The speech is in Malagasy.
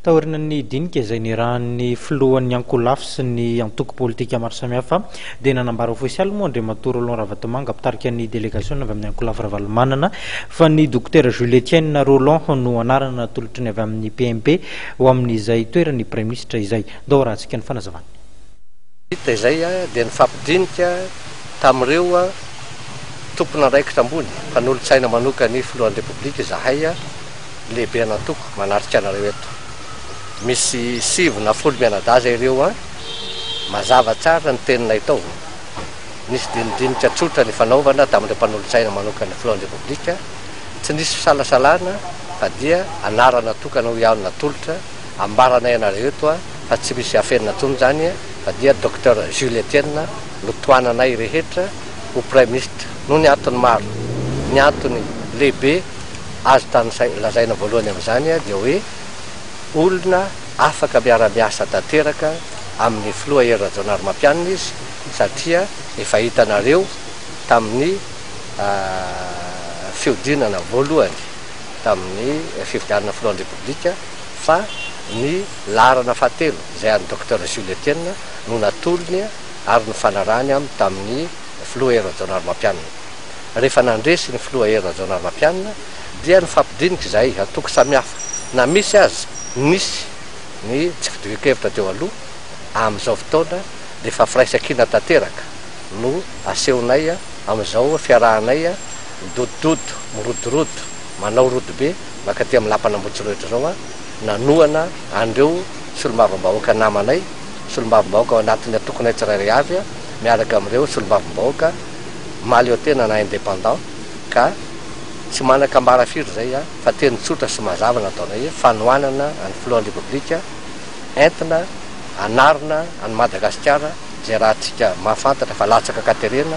taorina ny dinika izay nirahan'ny filohan'ny Ankolafy sy ny antoko politika maro samihafa dia nanambara ofisialy moa Andriamatoa Roland Ravatomanga mpitarika ny délégation avy amin'ny Ankolafy Ravalomanana fa ny docteur Jules Etienne Roland no anarana tolotry ny avy amin'ny PMP ho amin'izay toerany Premier ministre izay dao rahantsika ny fanazavana. Hita izay dia nifampidinika tamin'ireo tompona andraikitra ambony mpanolontsaina manoka ny filohan'ny Repoblika zahay lehibe anatoko manarika anareo eto. Misy 7 mianadaza ireo mazava tsara ny teninay tao. Nisy dinidinika tsotra ny fanaovana tamin'ireo mpanolontsaina manoka ny filohan'ny Repoblika, tsy nisy fisalasalana fa dia anarana tokana ho ihany natolotra ambaranay anareo eto fa tsy misy afenina tsony zany fa dia docteur Jules Etienne no toananay rehetra ho Premier ministre. No ny antony maro, ny antony lehibe azo tany lazaina voalohany amin'izany dia hoe olona afaka miara-miasa tanteraka amin'ny filoha Hery Rajaonarimampianina izy satria efa hitanareo tamin'ny fiodinana voalohany tamin'ny fifidianana filohan'ny Repoblika fa ny larana fahatelo izay an'ny docteur Jules Etienne no natolony ary ny fanarany tamin'ny filoha Hery Rajaonarimampianina. Rehefa nandresy ny filoha Hery Rajaonarimampianina dia nifampidinika izay atoko samihafa na misy azy nisy ny tsy fitovia-kevitra teo aloha amin'izao fotoana dia efa firaisan-kina tanteraka no asehonay amin'izao fiarahanay midodododo mirodorodo manao rodo be makaty amin'ny lampanambotso rehetra zao nanoana andreo solombavam-bahoaka namanay solombavam-bahoaka ao anatin'ny atokonay tsirairay avy miaraka amin'ireo solombavam-bahoaka maly eo tena na indépendant ka tsy manan-kambara firy zay fa teny tsotra sy mazava nataonay fanoanana any filohan'ny Repoblika entina anarina any Madagasikara zay raha tsika mahafantatra fa latsaka katerena